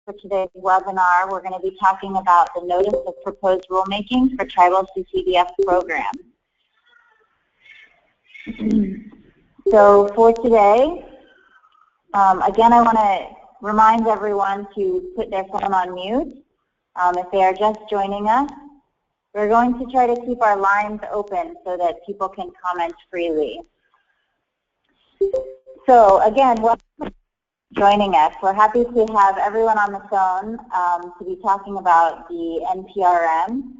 For today's webinar, we're going to be talking about the Notice of Proposed Rulemaking for Tribal CCDF Program. So for today, again, I want to remind everyone to put their phone on mute if they are just joining us. We're going to try to keep our lines open so that people can comment freely. So again, welcome for joining us. We're happy to have everyone on the phone to be talking about the NPRM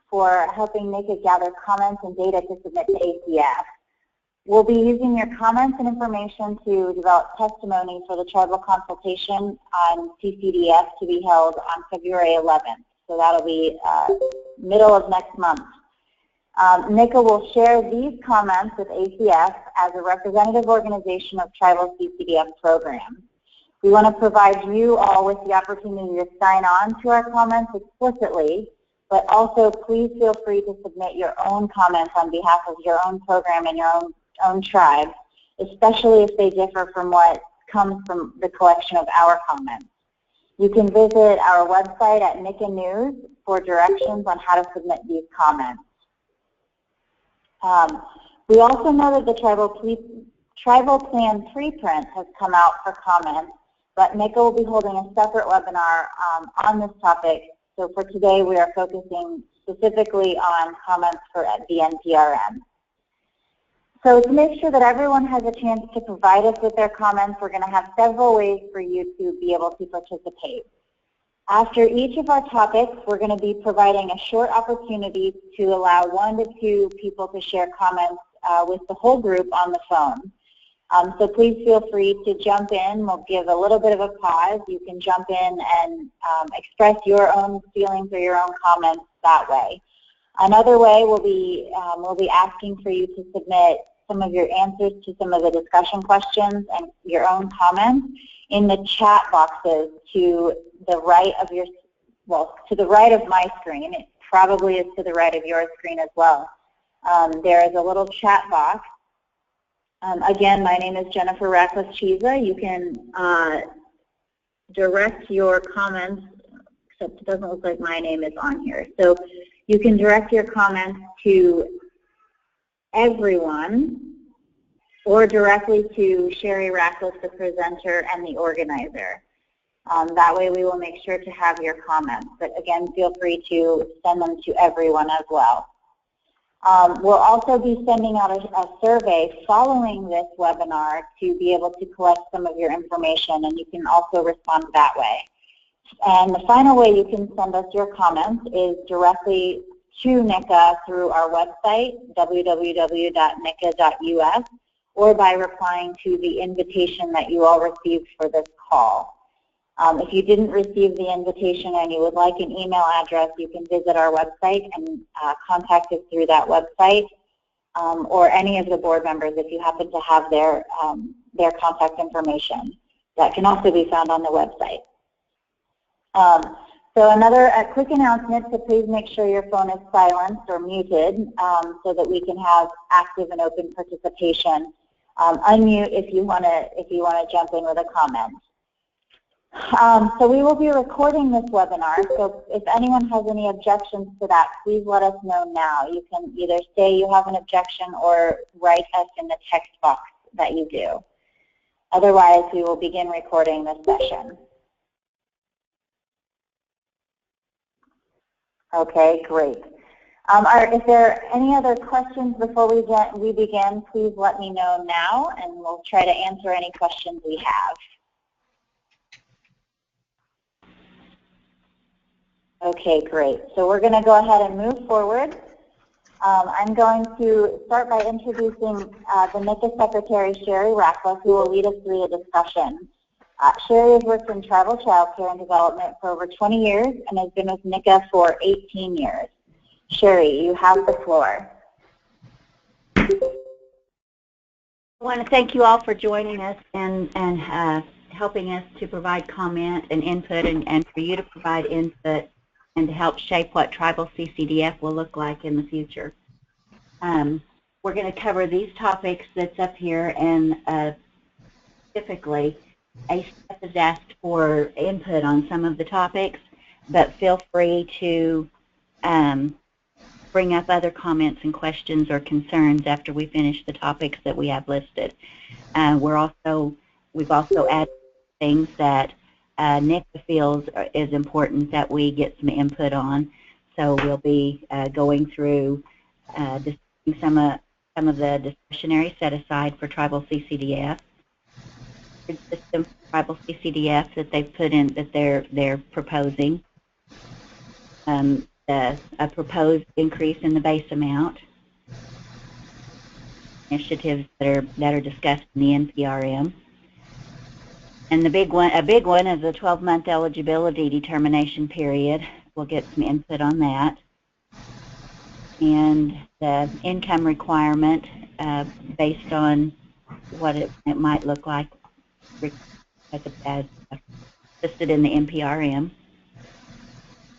for helping NICA gather comments and data to submit to ACF. We'll be using your comments and information to develop testimony for the tribal consultation on CCDF to be held on February 11th. So that'll be middle of next month. NICA will share these comments with ACF as a representative organization of tribal CCDF programs. We want to provide you all with the opportunity to sign on to our comments explicitly, but also please feel free to submit your own comments on behalf of your own program and your own tribe, especially if they differ from what comes from the collection of our comments. You can visit our website at NICA News for directions on how to submit these comments. We also know that the tribal plan preprint has come out for comments, but NICA will be holding a separate webinar on this topic. So for today, we are focusing specifically on comments for the NPRM. So to make sure that everyone has a chance to provide us with their comments, we're going to have several ways for you to be able to participate. After each of our topics, we're going to be providing a short opportunity to allow 1 to 2 people to share comments with the whole group on the phone. So please feel free to jump in. We'll give a little bit of a pause. You can jump in and express your own feelings or your own comments that way. Another way we'll be asking for you to submit some of your answers to some of the discussion questions and your own comments in the chat boxes to the right of your, well, to the right of my screen. It probably is to the right of your screen as well. There is a little chat box. Again, my name is Jennifer Ratcliffe-Chiza. You can direct your comments, except it doesn't look like my name is on here. So you can direct your comments to everyone or directly to Sherry Ratcliffe, the presenter and the organizer. That way we will make sure to have your comments. But again, feel free to send them to everyone as well. We'll also be sending out a survey following this webinar to be able to collect some of your information, and you can also respond that way. And the final way you can send us your comments is directly to NICA through our website, www.nica.us, or by replying to the invitation that you all received for this call. If you didn't receive the invitation and you would like an email address, you can visit our website and contact us through that website, or any of the board members if you happen to have their contact information. That can also be found on the website. So a quick announcement, so please make sure your phone is silenced or muted so that we can have active and open participation. Unmute if you want to jump in with a comment. So we will be recording this webinar, so if anyone has any objections to that, please let us know now. You can either say you have an objection or write us in the text box that you do. Otherwise, we will begin recording this session. Okay, great. If there are any other questions before we begin, please let me know now, and we'll try to answer any questions we have. Okay, great. So we're going to go ahead and move forward. I'm going to start by introducing the NICA Secretary, Sherry Ratcliffe, who will lead us through the discussion. Sherry has worked in tribal child care and development for over 20 years and has been with NICA for 18 years. Sherry, you have the floor. I want to thank you all for joining us and helping us to provide comment and input, and for you to provide input and to help shape what tribal CCDF will look like in the future. We're going to cover these topics that's up here, and specifically ACF has asked for input on some of the topics, but feel free to bring up other comments and questions or concerns after we finish the topics that we have listed. We've also added things that NICA feels is important that we get some input on. So we'll be going through some of the discretionary set aside for tribal CCDF, the system for tribal CCDF that they've put in, that they're proposing, a proposed increase in the base amount, initiatives that are discussed in the NPRM. And a big one is the 12-month eligibility determination period. We'll get some input on that. And the income requirement based on what it might look like as listed in the NPRM.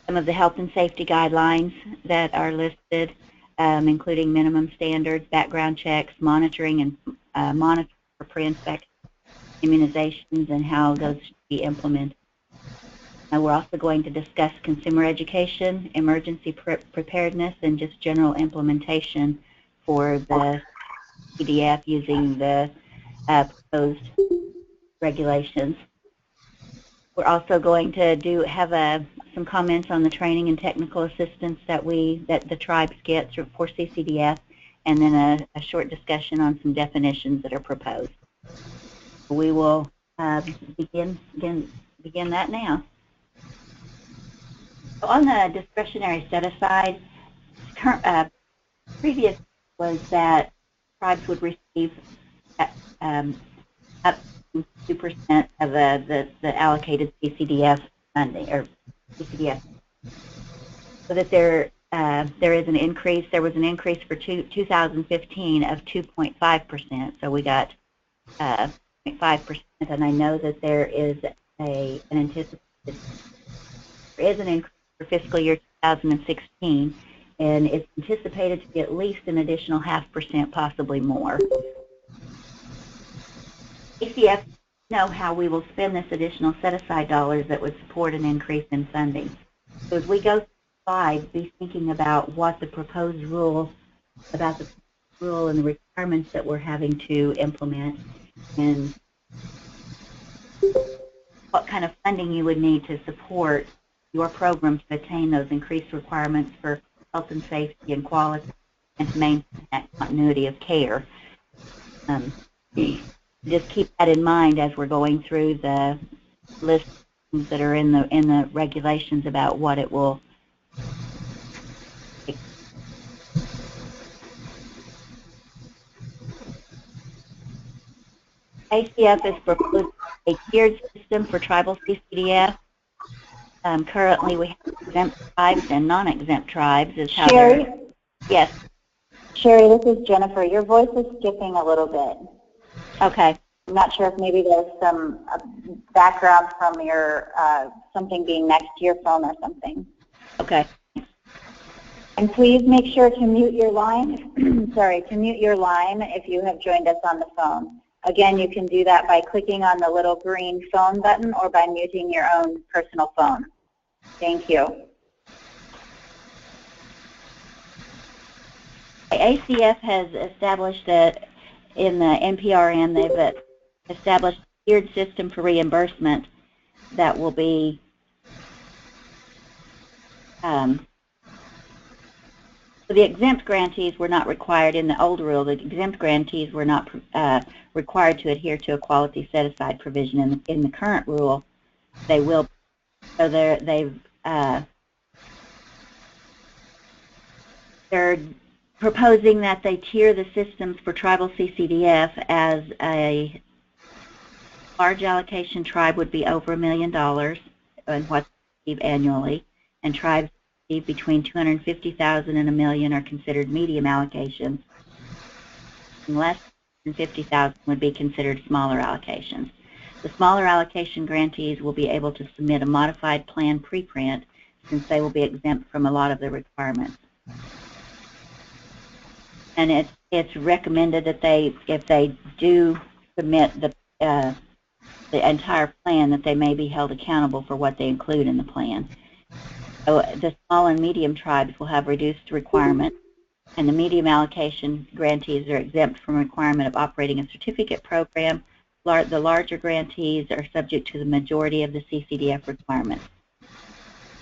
Some of the health and safety guidelines that are listed, including minimum standards, background checks, monitoring and monitor for pre-inspection, immunizations, and how those should be implemented. We're also going to discuss consumer education, emergency preparedness, and just general implementation for the CCDF using the proposed regulations. We're also going to have some comments on the training and technical assistance that the tribes get for CCDF, and then a short discussion on some definitions that are proposed. We will begin that now. So on the discretionary set-aside, previous was that tribes would receive up to 2% of the allocated CCDF funding, or CCDF. So that there is an increase. There was an increase for 2015 of 2.5%. So we got 0.5%, and I know that there is an increase for fiscal year 2016, and it's anticipated to be at least an additional 0.5%, possibly more. ACF know how we will spend this additional set-aside dollars that would support an increase in funding. So as we go through the slides, be thinking about what the proposed rule, about the rule and the requirements that we're having to implement, and what kind of funding you would need to support your program to attain those increased requirements for health and safety and quality, and to maintain that continuity of care. Just keep that in mind as we're going through the lists that are in the regulations about what it will take. ACF is proposing a tiered system for tribal CCDF. Currently, we have exempt tribes and non-exempt tribes. Is how Sherry? Yes. Sherry, this is Jennifer. Your voice is skipping a little bit. Okay. I'm not sure if maybe there's some background from your something being next to your phone or something. Okay. And please make sure to mute your line. Sorry, to mute your line if you have joined us on the phone. Again, you can do that by clicking on the little green phone button or by muting your own personal phone. Thank you. ACF has established that in the NPRM, they've established a tiered system for reimbursement that will be so the exempt grantees were not required in the old rule. The exempt grantees were not required to adhere to a quality set-aside provision. In the current rule, they will. So they're proposing that they tier the systems for tribal CCDF as a large allocation tribe would be over $1 million in what they receive annually, and tribes receive between $250,000 and $1 million are considered medium allocations, and less than $50,000 would be considered smaller allocations. The smaller allocation grantees will be able to submit a modified plan preprint since they will be exempt from a lot of the requirements. And it's recommended that if they do submit the the entire plan, that they may be held accountable for what they include in the plan. So the small and medium tribes will have reduced requirements, and the medium allocation grantees are exempt from requirement of operating a certificate program. The larger grantees are subject to the majority of the CCDF requirements.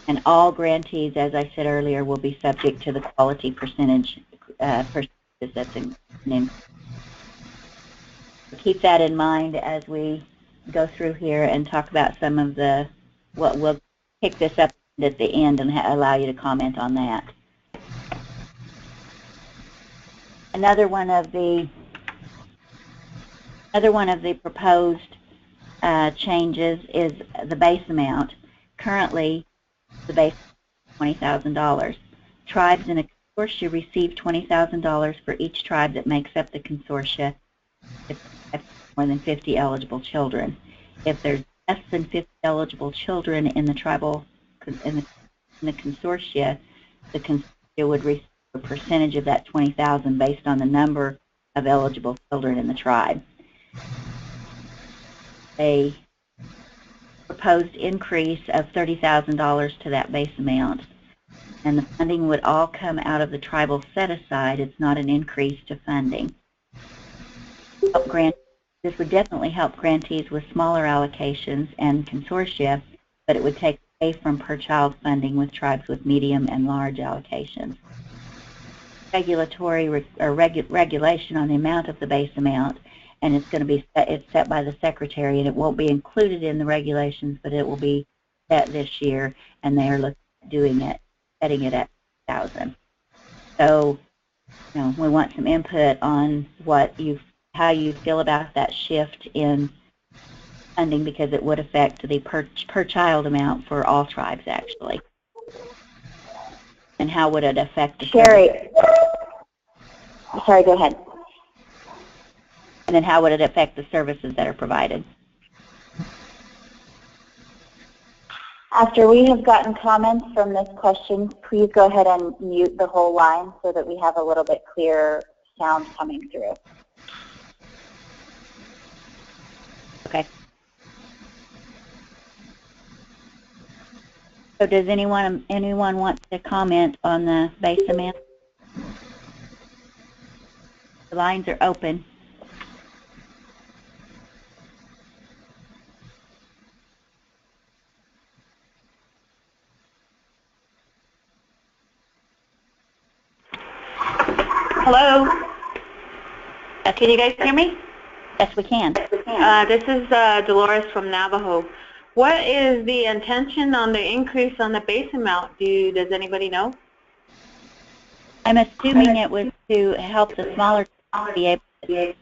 And all grantees, as I said earlier, will be subject to the quality percentages that's in. Keep that in mind as we go through here and talk about some of what we'll pick this up at the end and allow you to comment on that. Another one of the proposed changes is the base amount. Currently, the base is $20,000. Tribes in a consortia receive $20,000 for each tribe that makes up the consortia if there's more than 50 eligible children. If there's less than 50 eligible children in the consortia, the consortia would receive a percentage of that $20,000 based on the number of eligible children in the tribe. A proposed increase of $30,000 to that base amount, and the funding would all come out of the tribal set-aside. It's not an increase to funding. This would definitely help grantees with smaller allocations and consortia, but it would take away from per-child funding with tribes with medium and large allocations. Regulation on the amount of the base amount, and it's going to be set by the secretary, and it won't be included in the regulations, but it will be set this year, and they are looking at setting it at 1,000. So, we want some input on how you feel about that shift in funding, because it would affect the per child amount for all tribes, actually. And how would it affect the Sherry? Sorry, go ahead. And then how would it affect the services that are provided? After we have gotten comments from this question, please go ahead and mute the whole line so that we have a little bit clearer sound coming through. Okay. So does anyone want to comment on the base amount? The lines are open. Hello. Can you guys hear me? Yes, we can. This is Dolores from Navajo. What is the intention on the increase on the base amount? Does anybody know? I'm assuming it was to help the smaller be able to.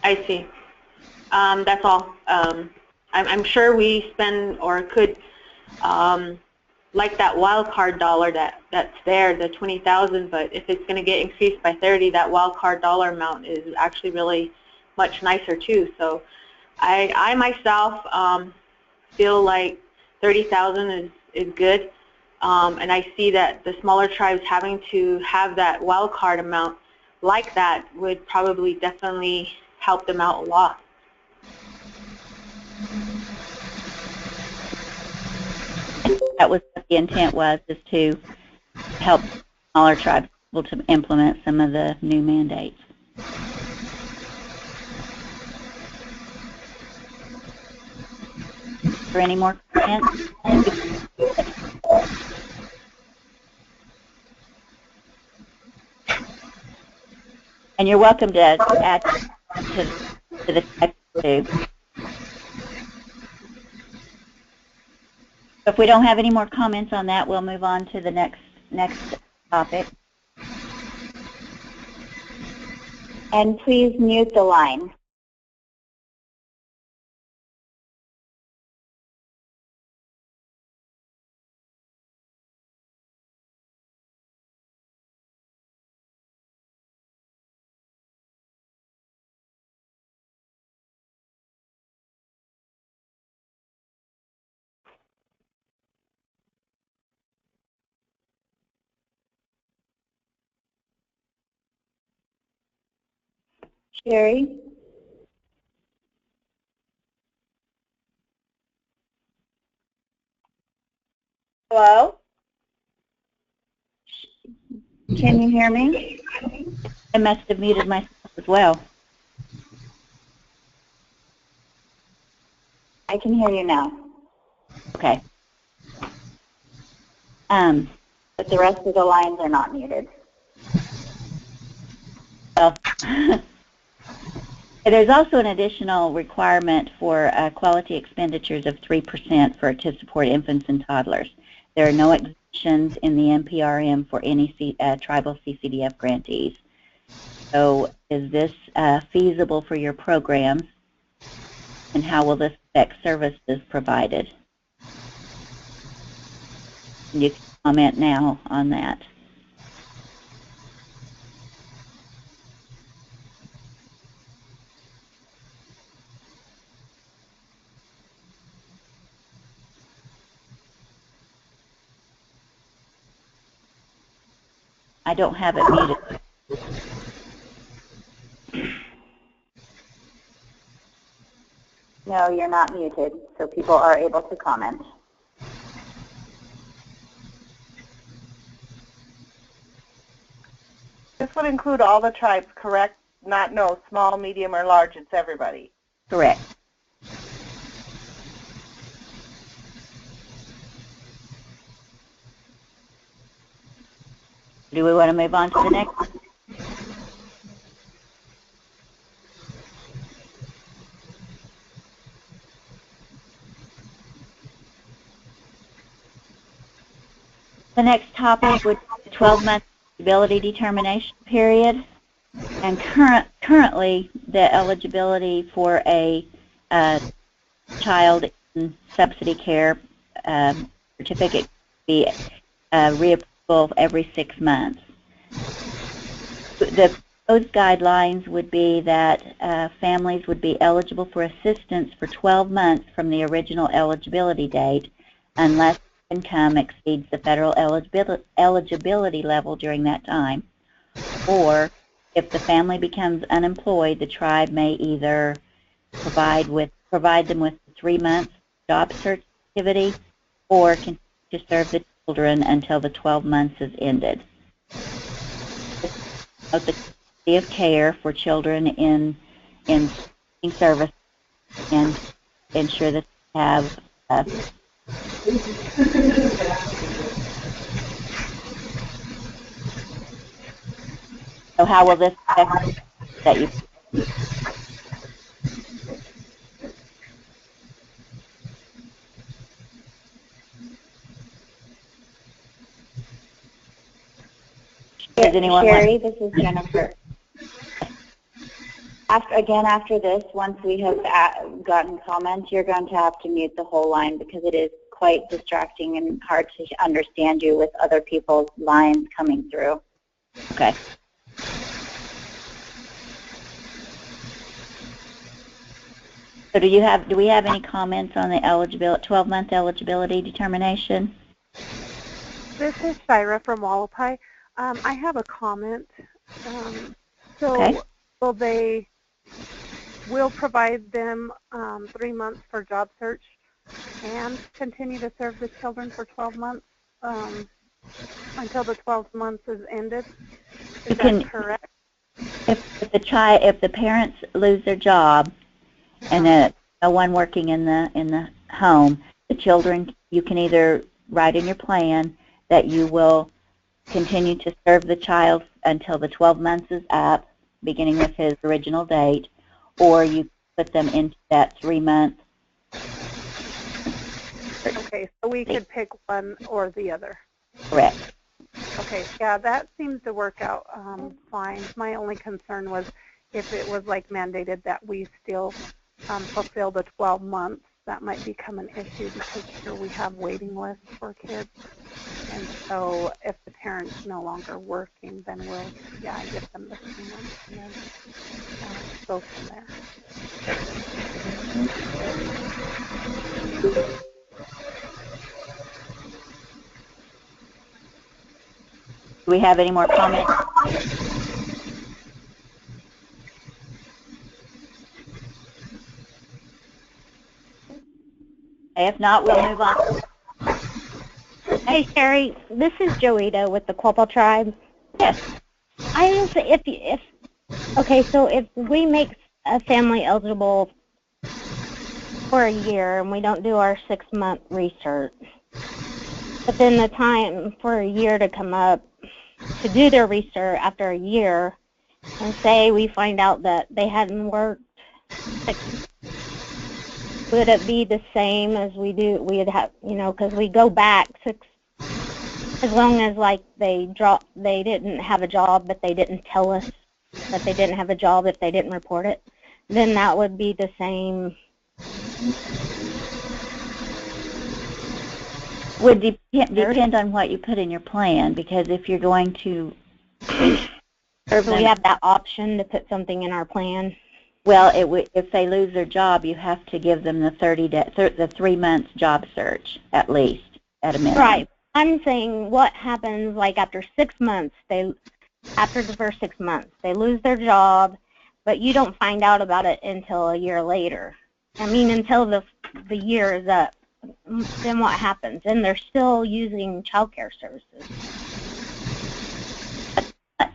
I see. That's all. I'm sure we spend or could, like that wild card dollar that's there, the 20,000. But if it's going to get increased by 30, that wild card dollar amount is actually really much nicer too. So I myself feel like 30,000 is good, and I see that the smaller tribes having to have that wild card amount like that would probably definitely help them out a lot. That was what the intent was, is to help smaller tribes able to implement some of the new mandates. Is there any more comments? And you're welcome to add to the text too. So if we don't have any more comments on that, we'll move on to the next topic. And please mute the line. Sherry? Hello? Can you hear me? I must have muted myself as well. I can hear you now. Okay. But the rest of the lines are not muted. Well, there's also an additional requirement for quality expenditures of 3% to support infants and toddlers. There are no exemptions in the NPRM for any tribal CCDF grantees. So is this feasible for your programs, and how will this affect services provided? You can comment now on that. I don't have it muted. No, you're not muted, so people are able to comment. This would include all the tribes, correct? Not no small, medium, or large. It's everybody. Correct. Do we want to move on to the next one? The next topic would be the 12-month eligibility determination period. And currently, the eligibility for a child in subsidy care certificate would be reapproval every 6 months. Those guidelines would be that families would be eligible for assistance for 12 months from the original eligibility date unless income exceeds the federal eligibility level during that time, or if the family becomes unemployed, the tribe may either provide them with 3 months job search activity or continue to serve the children until the 12 months is ended. Of the quality of care for children in service and ensure that they have so how will this affect that you? Sherry, this is Jennifer. After this, once we have gotten comments, you're going to have to mute the whole line because it is quite distracting and hard to understand you with other people's lines coming through. Okay. So do we have any comments on the 12-month eligibility determination? This is Shira from Wallapai. I have a comment. Okay. Will provide them 3 months for job search and continue to serve the children for 12 months until the 12 months is ended. Is that correct? If the parents lose their job and no one working in the home, the children, you can either write in your plan that you will continue to serve the child until the 12 months is up, beginning with his original date, or you put them into that 3 month. Okay, so we could pick one or the other. Correct. Okay, yeah, that seems to work out fine. My only concern was if it was like mandated that we still fulfill the 12 months, that might become an issue because here we have waiting lists for kids. And so if the parent's no longer working, then we'll, give them the 3 months and then go from there. Do we have any more comments? If not, we'll move on to the Hey, Sherry, this is Joita with the Quapaw Tribe. Yes. I just, okay, so if we make a family eligible for a year and we don't do our 6-month research, but then the time for a year to come up to do their research after a year, and say we find out that they hadn't worked 6, would it be the same as we'd have, because we go back 6, as long as like they didn't have a job, but they didn't tell us that they didn't have a job if they didn't report it, then that would be the same. Would depend on what you put in your plan, because if you're going to, Or do we have that option to put something in our plan? well, if they lose their job, you have to give them the 3 months job search at least, at a minimum. Right. I'm saying what happens like after 6 months, after the first 6 months, they lose their job, but you don't find out about it until a year later. I mean, until the year is up. Then what happens? And they're still using child care services.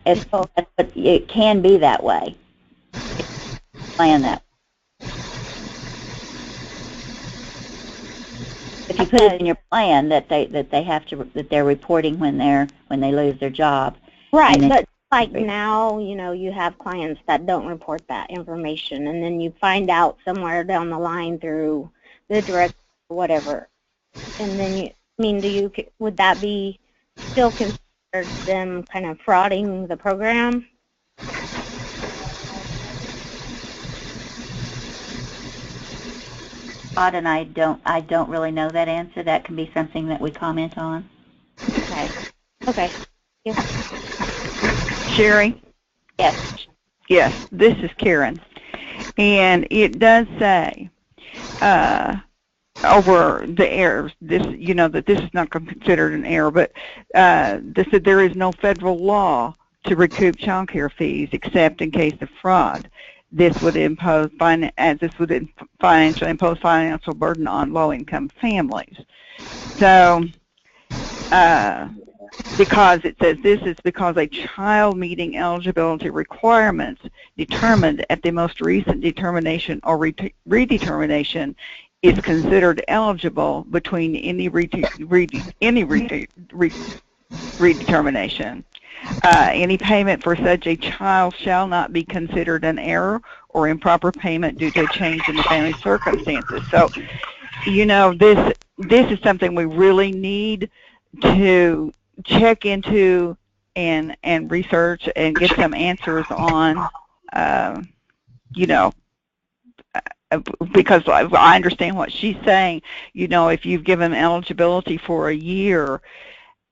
It can be that way. Plan that. If you put it in your plan that they're reporting when they lose their job. Right, but like now, you have clients that don't report that information, and then you find out somewhere down the line through the direct or whatever, and then would that be still considered them kind of frauding the program? And I don't really know that answer. That can be something that we comment on. Okay. Yeah. Sherry? Yes. Yes, this is Karen. And it does say over the errors, that this is not considered an error, but this said there is no federal law to recoup child care fees except in case of fraud. This would financially impose financial burden on low-income families. So, because it says this is because a child meeting eligibility requirements determined at the most recent determination or redetermination is considered eligible between any redetermination. Any payment for such a child shall not be considered an error or improper payment due to a change in the family circumstances. So, this is something we really need to check into and research and get some answers on, because I understand what she's saying. If you've given eligibility for a year,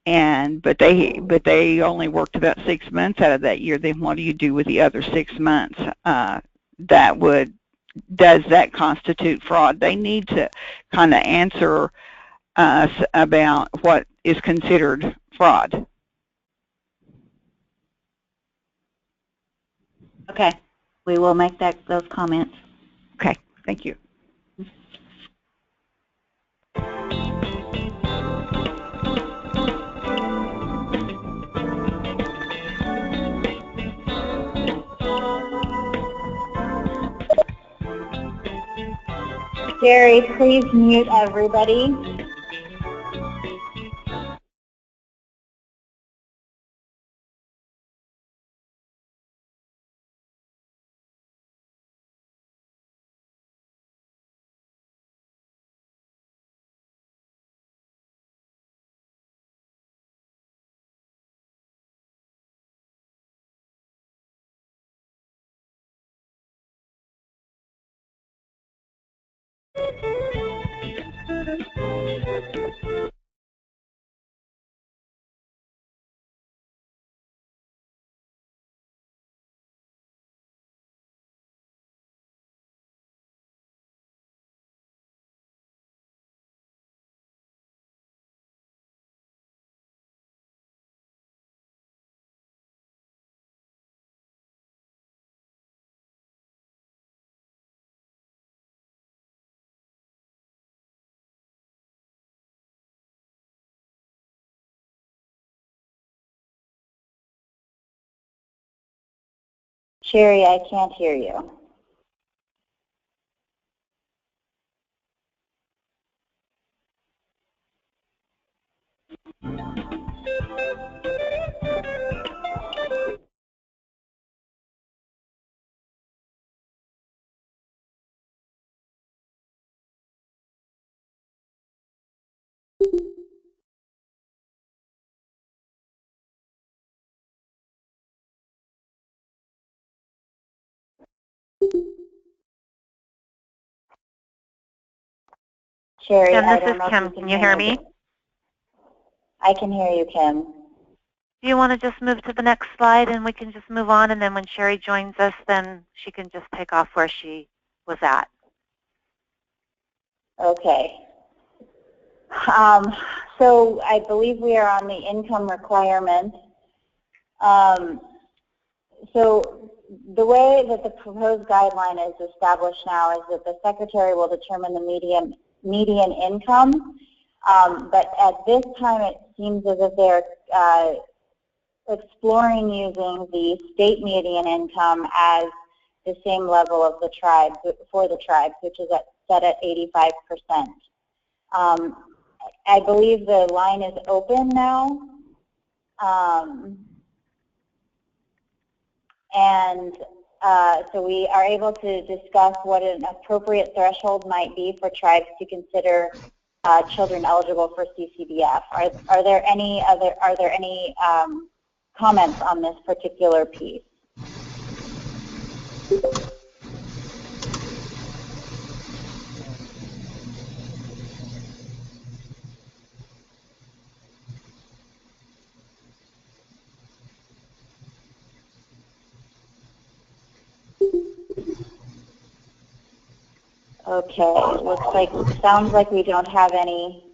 but they only worked about 6 months out of that year, then what do you do with the other 6 months? Does that constitute fraud? They need to kind of answer us about what is considered fraud. Okay, we will make those comments. Okay, thank you. Jerry, please mute everybody. Sherry, I can't hear you. Sherry, Kim, I this don't is know Kim. if you Can you hear me? I can hear you, Kim. Do you want to just move to the next slide and we can just move on, and then when Sherry joins us, then she can just take off where she was at. Okay. So I believe we are on the income requirement. So the way that the proposed guideline is established now is that the Secretary will determine the median income, but at this time it seems as if they're exploring using the state median income as the same level of the tribes, for the tribes, which is set at 85%. I believe the line is open now. So we are able to discuss what an appropriate threshold might be for tribes to consider children eligible for CCDF. Are there any comments on this particular piece? Okay, sounds like we don't have any.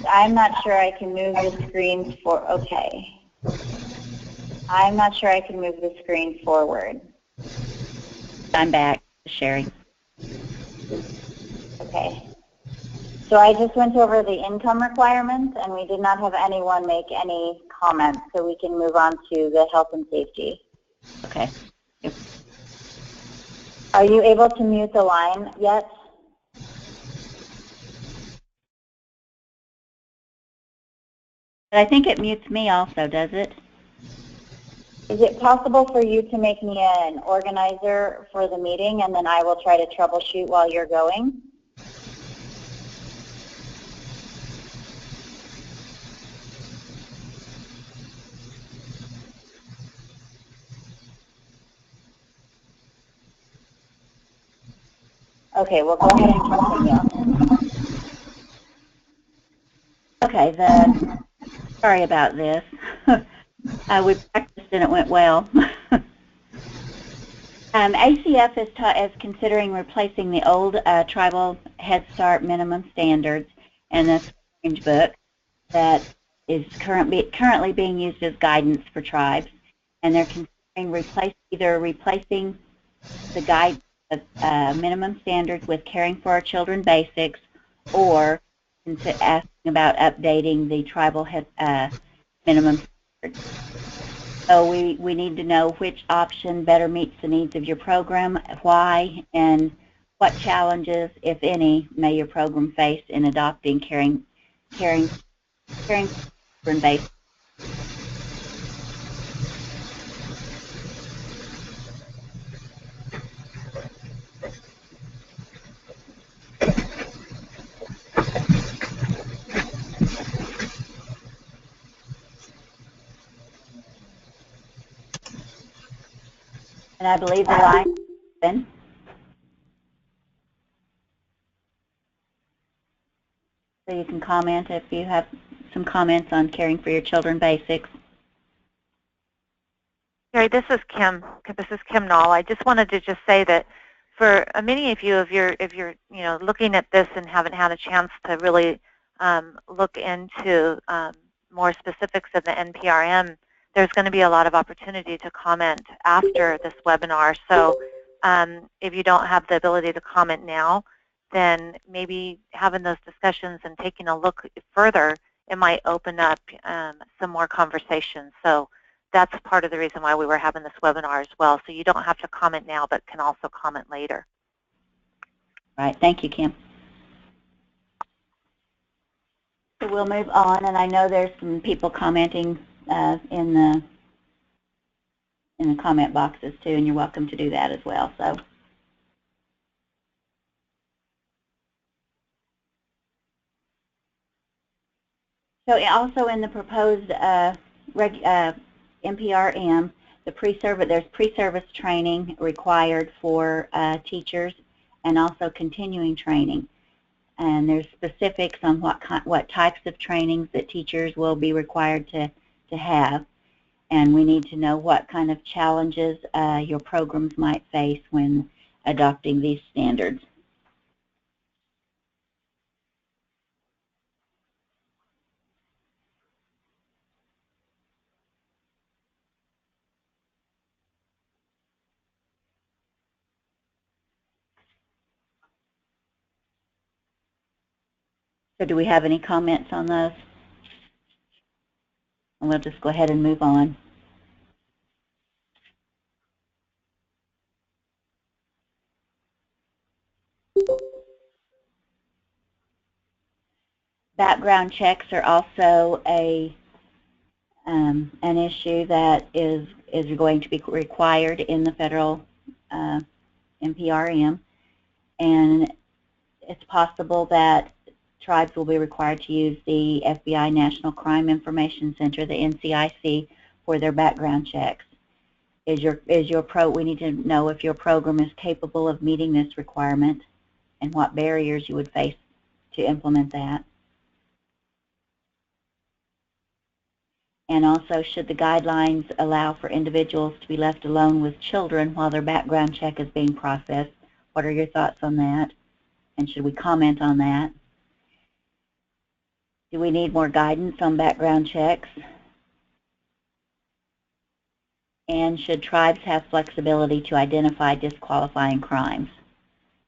I'm not sure I can move the screen okay. I'm not sure I can move the screen forward. I'm back, Sherry. Okay. So I just went over the income requirements, and we did not have anyone make any comments, so we can move on to the health and safety. Okay. Yep. Are you able to mute the line yet? But I think it mutes me also, does it? Is it possible for you to make me an organizer for the meeting, and then I will try to troubleshoot while you're going? Okay, we'll go ahead and continue. Okay, sorry about this. We practiced and it went well. ACF is considering replacing the old tribal Head Start minimum standards and the Orange Book that is currently being used as guidance for tribes, and they're considering either replacing the minimum standards with Caring for Our Children Basics, or asking about updating the tribal minimum standards. So we need to know which option better meets the needs of your program, why, and what challenges, if any, may your program face in adopting Caring for Children Basics. And I believe the line is open. So you can comment if you have some comments on Caring for Your Children Basics. Sherry, this is Kim. This is Kim Knoll. I just wanted to just say that for many of you, if you're looking at this and haven't had a chance to really look into more specifics of the NPRM, there's going to be a lot of opportunity to comment after this webinar. So if you don't have the ability to comment now, then maybe having those discussions and taking a look further it might open up some more conversations. So that's part of the reason why we were having this webinar as well. So you don't have to comment now, but can also comment later. Right. Thank you, Kim. So we'll move on, and I know there's some people commenting in the comment boxes too, and you're welcome to do that as well. So also in the proposed NPRM, there's pre-service training required for teachers, and also continuing training. And there's specifics on what types of trainings that teachers will be required to have. And we need to know what kind of challenges your programs might face when adopting these standards. So do we have any comments on those? And we'll just go ahead and move on. Background checks are also an issue that is going to be required in the federal NPRM, and it's possible that tribes will be required to use the FBI National Crime Information Center, the NCIC, for their background checks. We need to know if your program is capable of meeting this requirement and what barriers you would face to implement that. And also, should the guidelines allow for individuals to be left alone with children while their background check is being processed? What are your thoughts on that? And should we comment on that? Do we need more guidance on background checks? And should tribes have flexibility to identify disqualifying crimes?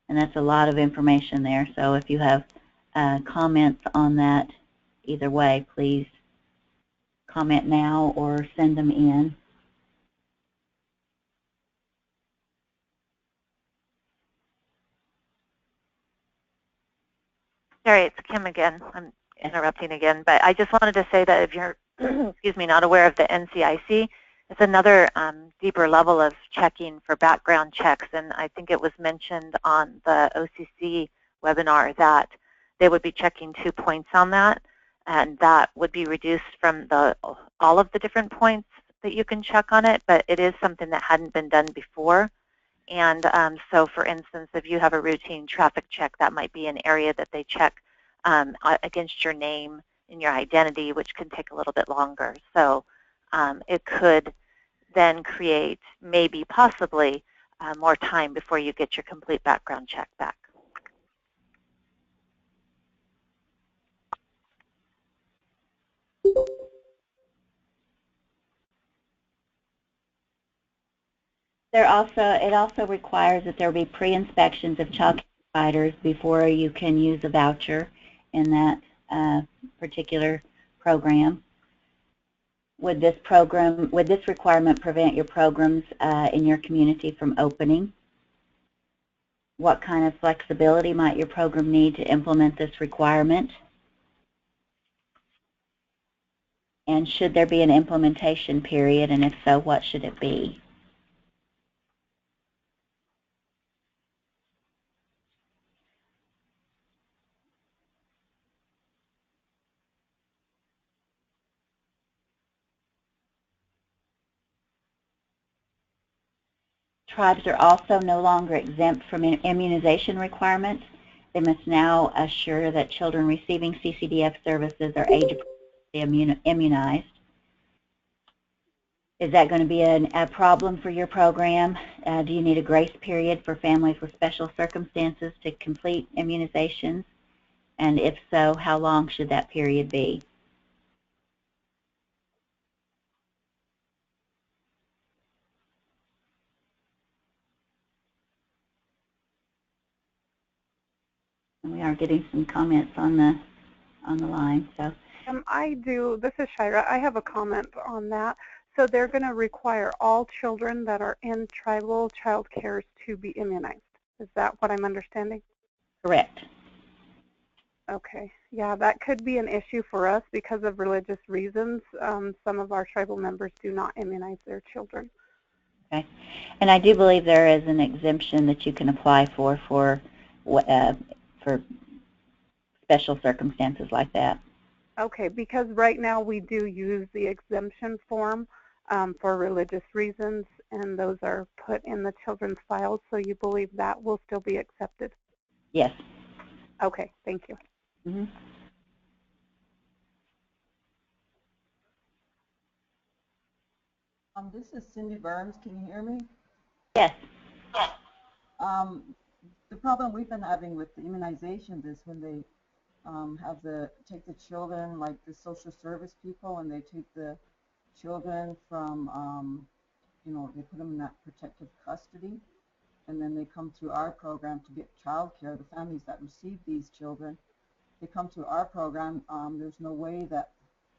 And that's a lot of information there. So if you have comments on that, either way, please comment now or send them in. Sorry, it's Kim again. I'm interrupting again, but I just wanted to say that if you're, excuse me, not aware of the NCIC, it's another deeper level of checking for background checks, and I think it was mentioned on the OCC webinar that they would be checking 2 points on that, and that would be reduced from all of the different points that you can check on it, but it is something that hadn't been done before. And so, for instance, if you have a routine traffic check, that might be an area that they check against your name and your identity, which can take a little bit longer. So it could then create, maybe, possibly, more time before you get your complete background check back. It also requires that there be pre-inspections of child care providers before you can use a voucher in that particular program. Would this requirement prevent your programs in your community from opening? What kind of flexibility might your program need to implement this requirement? And should there be an implementation period, and if so, what should it be? Tribes are also no longer exempt from immunization requirements. They must now assure that children receiving CCDF services are age-appropriately immunized. Is that going to be a problem for your program? Do you need a grace period for families with special circumstances to complete immunizations? And if so, how long should that period be? And we are getting some comments on the line. So I do. This is Shira. I have a comment on that. So they're going to require all children that are in tribal child cares to be immunized. Is that what I'm understanding? Correct. Okay. Yeah, that could be an issue for us because of religious reasons. Some of our tribal members do not immunize their children. Okay. And I do believe there is an exemption that you can apply for special circumstances like that. Okay, because right now we do use the exemption form for religious reasons, and those are put in the children's files, so you believe that will still be accepted? Yes. Okay, thank you. Mm-hmm. This is Cindy Burns. Can you hear me? Yes. The problem we've been having with the immunizations is when they take the children, like the social service people, and they take the children from, they put them in that protective custody, and then they come to our program to get child care. The families that receive these children, they come to our program. There's no way that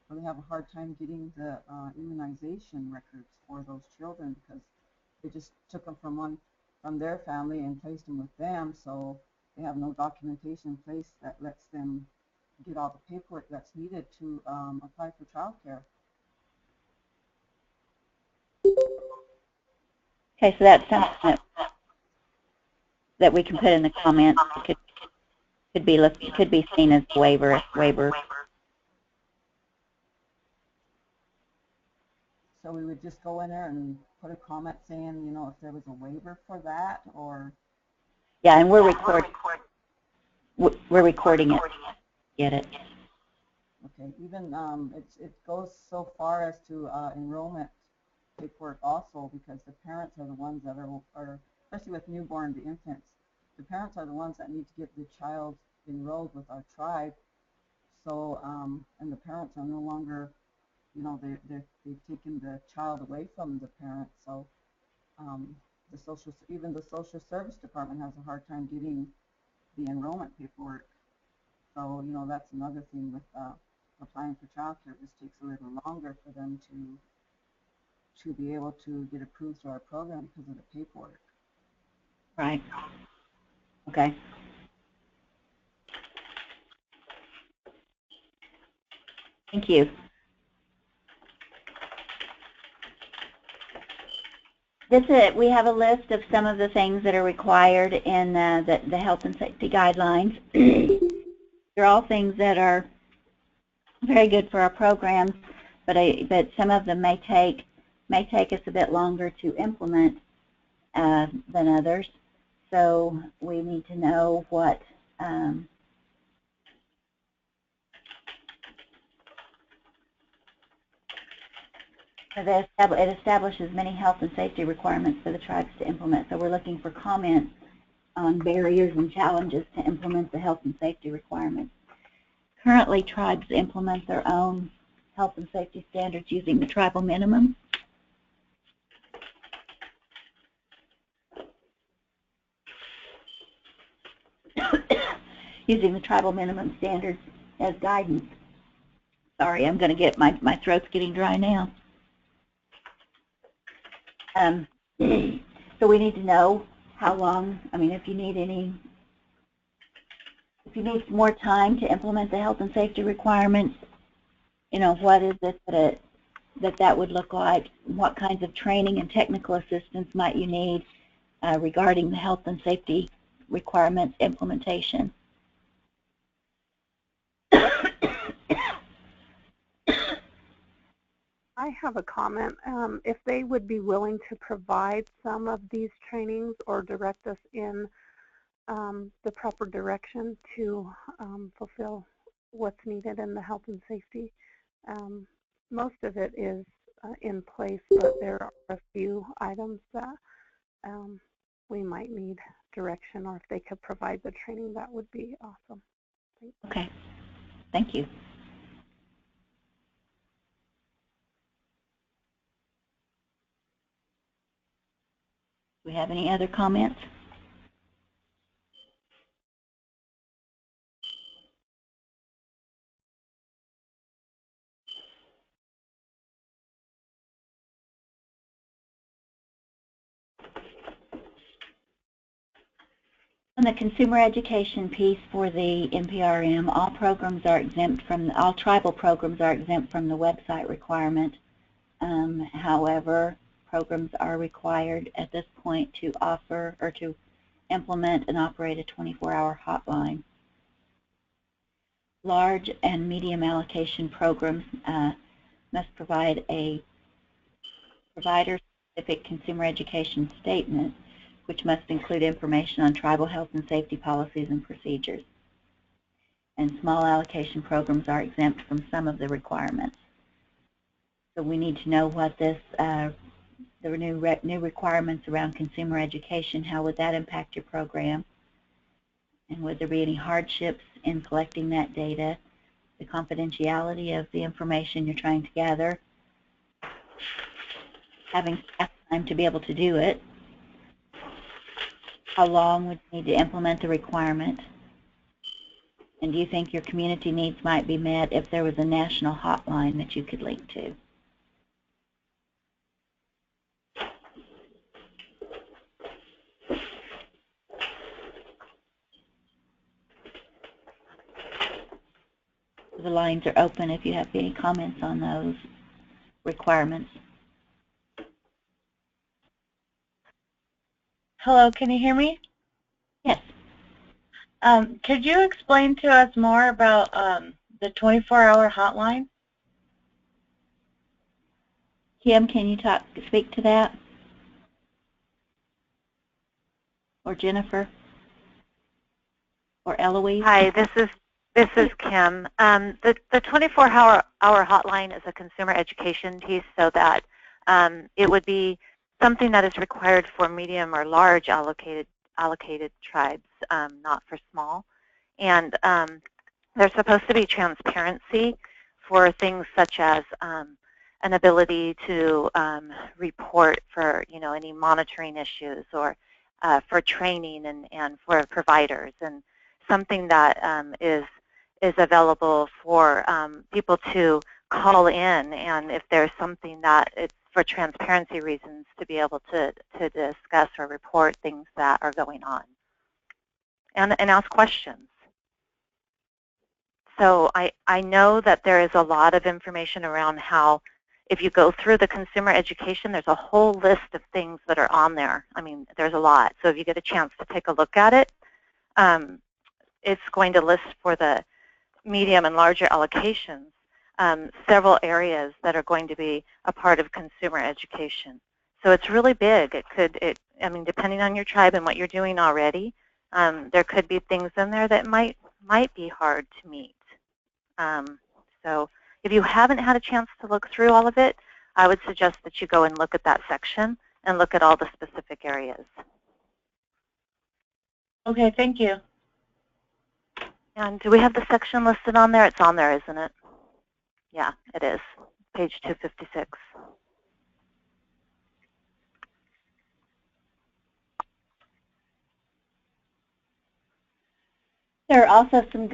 they have a hard time getting the immunization records for those children because they just took them from their family and placed them with them, so they have no documentation in place that lets them get all the paperwork that's needed to apply for child care. Okay, so that's something that we can put in the comments. It could be seen as a waiver. So we would just go in there and put a comment saying, if there was a waiver for that, or... Yeah, and we're recording it. Get it? Okay. Even it goes so far as to enrollment paperwork also, because the parents are the ones that are especially with newborn, the infants. The parents are the ones that need to get the child enrolled with our tribe. So and the parents are no longer, they've taken the child away from the parents. So even the social service department has a hard time getting the enrollment paperwork. So that's another thing with applying for child care. It just takes a little longer for them to be able to get approved through our program because of the paperwork. Right. Okay. Thank you. We have a list of some of the things that are required in the health and safety guidelines. They're all things that are very good for our programs, but some of them may take us a bit longer to implement than others. So we need to know what it establishes many health and safety requirements for the tribes to implement. So we're looking for comments on barriers and challenges to implement the health and safety requirements. Currently, tribes implement their own health and safety standards using the tribal minimum. Using the tribal minimum standards as guidance. Sorry, I'm going to get my throat's getting dry now. So we need to know how long. I mean, if you need more time to implement the health and safety requirements, what is it that would look like? What kinds of training and technical assistance might you need regarding the health and safety requirements implementation? I have a comment. If they would be willing to provide some of these trainings or direct us in the proper direction to fulfill what's needed in the health and safety. Most of it is in place, but there are a few items that we might need direction, or if they could provide the training, that would be awesome. Okay. Thank you. Do we have any other comments? On the consumer education piece for the NPRM, all programs are exempt from, all tribal programs are exempt from the website requirement. However, programs are required at this point to offer or to implement and operate a 24-hour hotline. Large and medium allocation programs must provide a provider-specific consumer education statement, which must include information on tribal health and safety policies and procedures. And small allocation programs are exempt from some of the requirements. So we need to know what this, the new requirements around consumer education, how would that impact your program? And would there be any hardships in collecting that data, the confidentiality of the information you're trying to gather, having staff time to be able to do it, how long would you need to implement the requirement, and do you think your community needs might be met if there was a national hotline that you could link to? The lines are open if you have any comments on those requirements. Hello, can you hear me? Yes. Could you explain to us more about the 24-hour hotline? Kim, can you speak to that? Or Jennifer? Or Eloise? Hi, this is Kim. The 24-hour hotline is a consumer education piece, so that it would be something that is required for medium or large allocated tribes, not for small. And there's supposed to be transparency for things such as an ability to report for any monitoring issues, or for training and for providers, and something that is available for people to call in, and if there's something that it's for transparency reasons to be able to discuss or report things that are going on, and ask questions. So I know that there is a lot of information around how, if you go through the consumer education, there's a whole list of things that are on there. I mean, there's a lot. So if you get a chance to take a look at it, it's going to list for the medium and larger allocations several areas that are going to be a part of consumer education. So it's really big. I mean, depending on your tribe and what you're doing already, there could be things in there that might be hard to meet. So if you haven't had a chance to look through all of it, I would suggest that you go and look at that section and look at all the specific areas. Okay, thank you. And do we have the section listed on there? It's on there, isn't it? Yeah, it is. Page 256. There are also some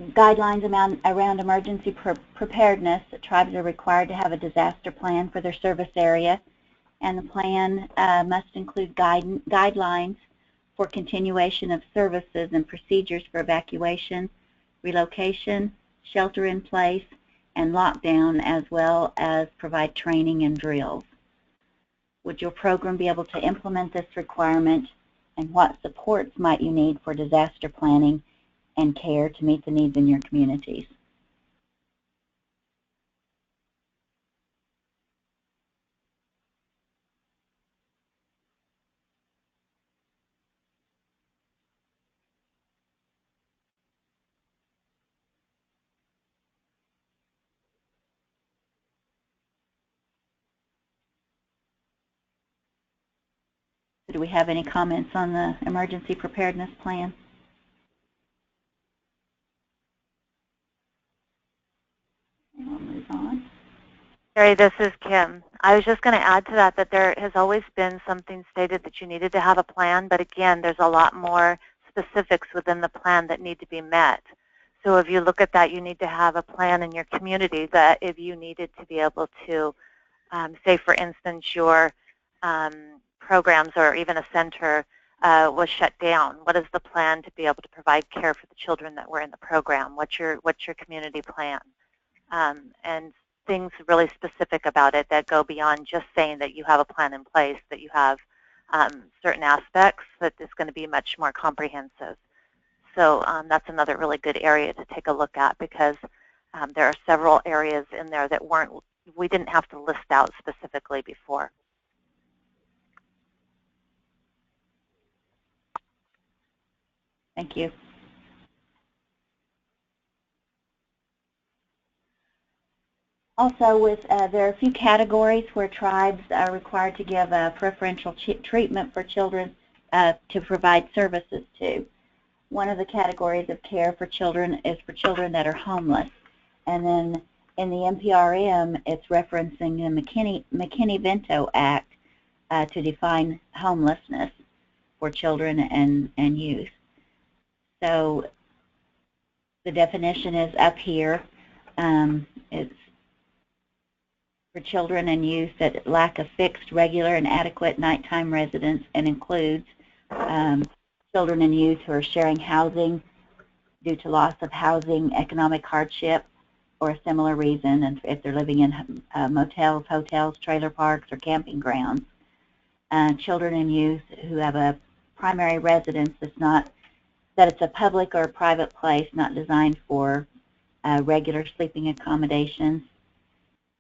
guidelines around emergency preparedness. Tribes are required to have a disaster plan for their service area, and the plan must include guidelines for continuation of services and procedures for evacuation, relocation, shelter in place, and lockdown, as well as provide training and drills. Would your program be able to implement this requirement, and what supports might you need for disaster planning and care to meet the needs in your communities? Do we have any comments on the emergency preparedness plan? And we'll move on. Terry, this is Kim. I was just going to add to that there has always been something stated that you needed to have a plan, but again, there's a lot more specifics within the plan that need to be met. So if you look at that, you need to have a plan in your community that if you needed to be able to, say for instance, your programs or even a center was shut down. What is the plan to be able to provide care for the children that were in the program? What's your community plan? And things really specific about it that go beyond just saying that you have a plan in place, that you have certain aspects that is going to be much more comprehensive. So that's another really good area to take a look at, because there are several areas in there that we didn't have to list out specifically before. Thank you. Also, there are a few categories where tribes are required to give preferential treatment for children to provide services to. One of the categories of care for children is for children that are homeless. And then in the NPRM, it's referencing the McKinney-Vento Act to define homelessness for children and youth. So the definition is up here. It's for children and youth that lack a fixed, regular, and adequate nighttime residence, and includes children and youth who are sharing housing due to loss of housing, economic hardship, or a similar reason, and if they're living in motels, hotels, trailer parks, or camping grounds. Children and youth who have a primary residence that it's a public or a private place not designed for regular sleeping accommodations.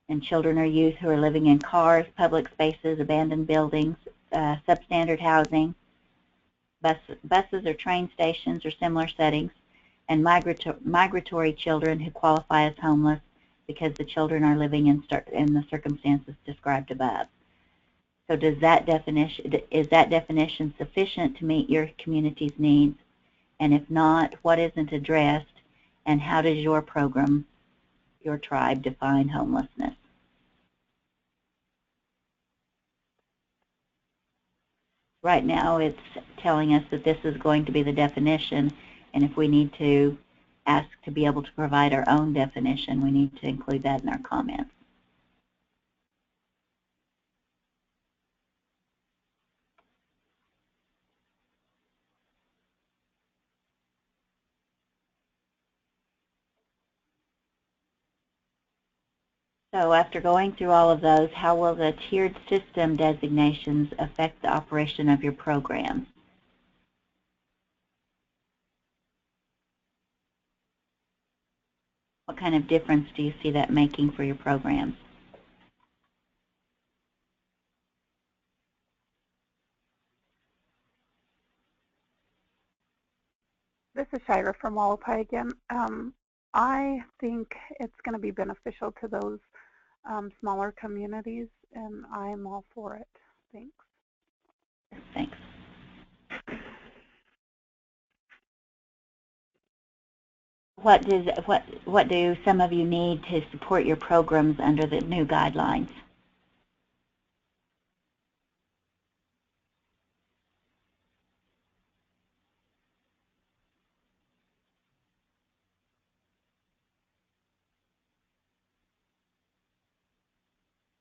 And children or youth who are living in cars, public spaces, abandoned buildings, substandard housing, buses or train stations or similar settings, and migratory children who qualify as homeless because the children are living in the circumstances described above. So is that definition sufficient to meet your community's needs? And if not, what isn't addressed, and how does your program, your tribe, define homelessness? Right now it's telling us that this is going to be the definition, and if we need to ask to be able to provide our own definition, we need to include that in our comments. So after going through all of those, how will the tiered system designations affect the operation of your program? What kind of difference do you see that making for your programs? This is Shira from Wallapai again. I think it's going to be beneficial to those smaller communities, and I'm all for it. Thanks. Thanks. What do some of you need to support your programs under the new guidelines?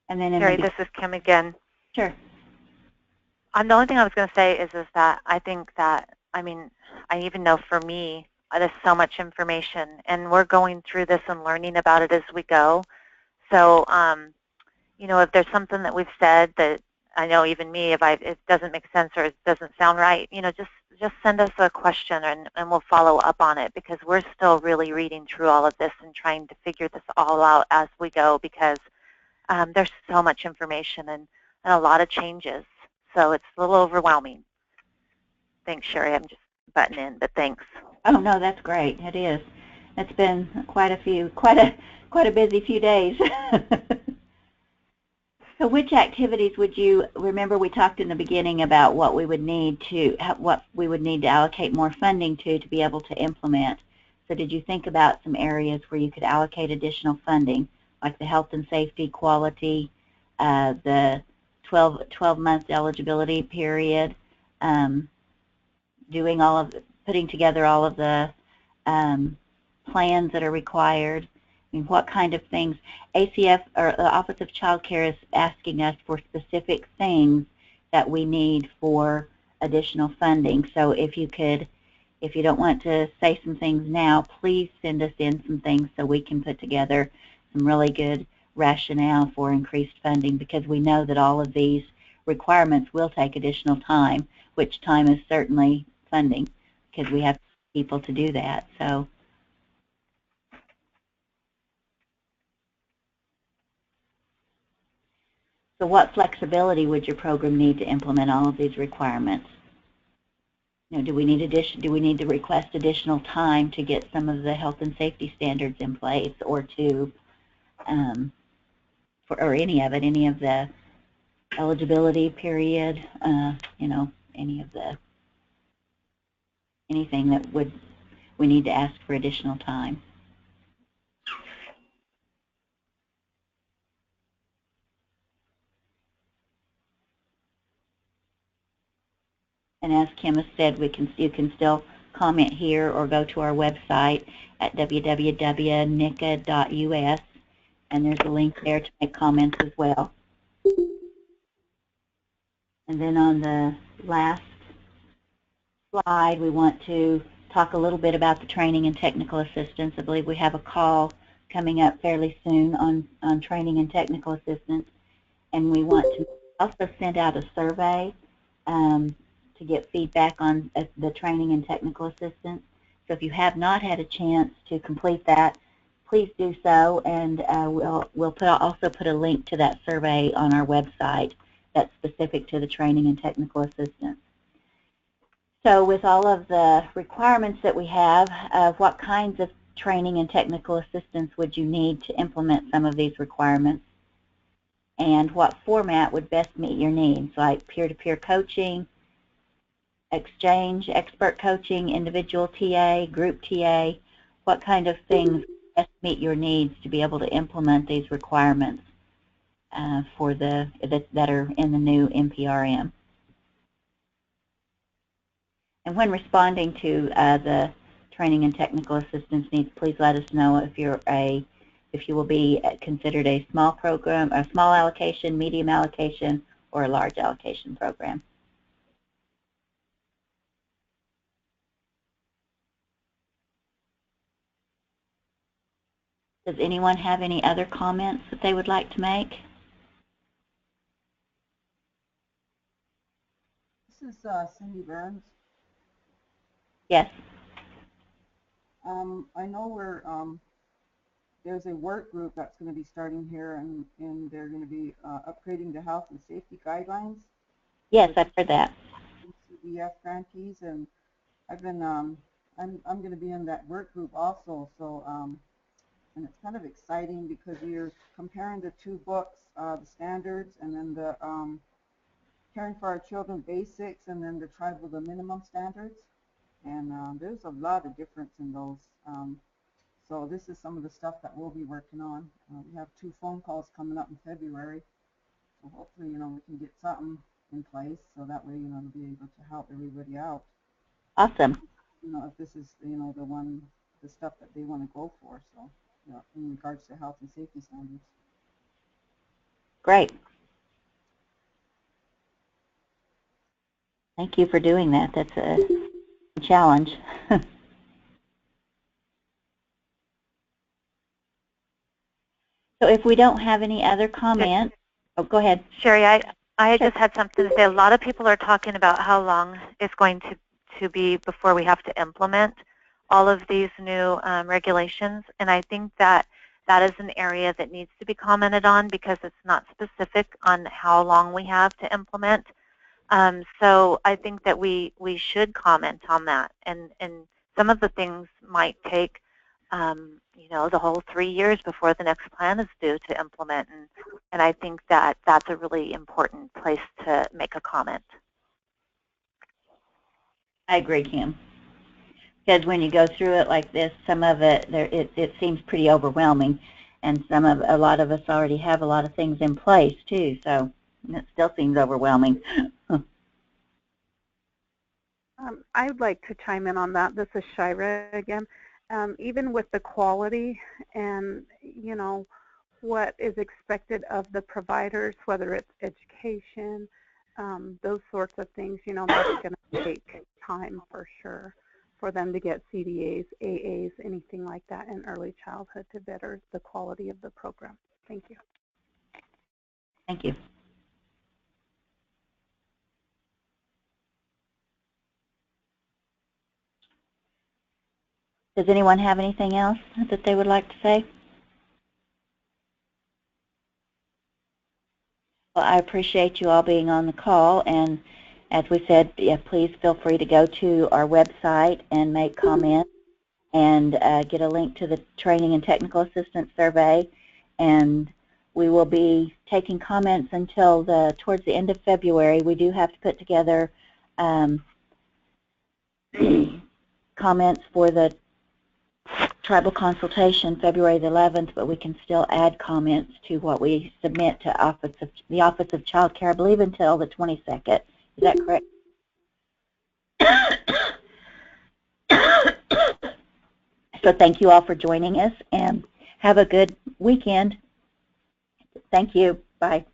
And then Sherry, this is Kim again. Sure. The only thing I was going to say is that I think that, I even know for me, there's so much information, and we're going through this and learning about it as we go. So, if there's something that we've said that I know even me, if it doesn't make sense or it doesn't sound right, just send us a question and we'll follow up on it, because we're still really reading through all of this and trying to figure this all out as we go, because there's so much information and a lot of changes. So it's a little overwhelming. Thanks, Sherry. I'm just butting in, but thanks. Oh no, that's great. It is. It's been quite a busy few days. So which activities would you remember? We talked in the beginning about what we would need to allocate more funding to be able to implement. So did you think about some areas where you could allocate additional funding, like the health and safety, quality, the 12-month eligibility period, putting together all of the plans that are required? What kind of things? ACF, or the Office of Child Care, is asking us for specific things that we need for additional funding. So if you don't want to say some things now, please send us in some things so we can put together some really good rationale for increased funding, because we know that all of these requirements will take additional time, which time is certainly funding, because we have people to do that. So what flexibility would your program need to implement all of these requirements? You know, do we need to request additional time to get some of the health and safety standards in place, or to or any of the eligibility period, you know, anything that we need to ask for additional time? And as Kim has said, you can still comment here or go to our website at www.nica.us, and there's a link there to make comments as well. And then on the last slide, we want to talk a little bit about the training and technical assistance. I believe we have a call coming up fairly soon on training and technical assistance, and we want to also send out a survey to get feedback on the training and technical assistance. So if you have not had a chance to complete that, please do so, and we'll also put a link to that survey on our website that's specific to the training and technical assistance. So with all of the requirements that we have, what kinds of training and technical assistance would you need to implement some of these requirements? And what format would best meet your needs, like peer-to-peer coaching, exchange, expert coaching, individual TA, group TA? What kind of things best meet your needs to be able to implement these requirements that are in the new NPRM? And when responding to the training and technical assistance needs, please let us know if you will be considered a small program, a small allocation, medium allocation, or a large allocation program. Does anyone have any other comments that they would like to make? This is Cindy Burns. Yes. I know there's a work group that's going to be starting here, and they're going to be upgrading the health and safety guidelines. Yes, I've heard that. CCDF grantees, and I've been I'm going to be in that work group also. So and it's kind of exciting because you're comparing the two books, the standards, and then the Caring for Our Children basics, and then the tribal, the minimum standards. And there's a lot of difference in those. So this is some of the stuff that we'll be working on. We have 2 phone calls coming up in February. So hopefully, you know, we can get something in place so that way, you know, we'll be able to help everybody out. Awesome. You know, if this is, you know, the stuff that they want to go for. So, you know, in regards to health and safety standards. Great. Thank you for doing that. That's a challenge. So if we don't have any other comments, oh, go ahead. Sherry, I just had something to say. A lot of people are talking about how long it's going to be before we have to implement all of these new regulations, and I think that that is an area that needs to be commented on because it's not specific on how long we have to implement. So I think that we should comment on that, and some of the things might take you know, the whole 3 years before the next plan is due to implement, and I think that that's a really important place to make a comment. I agree, Kim. Because when you go through it like this, some of it it seems pretty overwhelming, and a lot of us already have a lot of things in place too. So it still seems overwhelming. I would like to chime in on that. This is Shira again. Even with the quality and, you know, what is expected of the providers, whether it's education, those sorts of things, that's going to take time for sure for them to get CDAs, AAs, anything like that in early childhood to better the quality of the program. Thank you. Thank you. Does anyone have anything else that they would like to say? Well, I appreciate you all being on the call, and as we said, yeah, please feel free to go to our website and make comments and get a link to the Training and Technical Assistance Survey, and we will be taking comments until towards the end of February. We do have to put together comments for the tribal consultation February the 11th, but we can still add comments to what we submit to the Office of Child Care, I believe, until the 22nd. Is that correct? So thank you all for joining us, and have a good weekend. Thank you. Bye.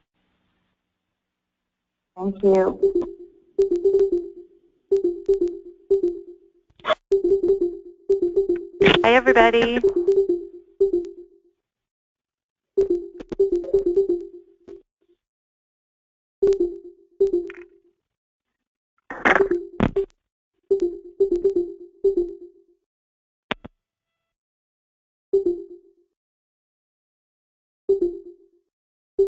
Thank you. Bye, everybody.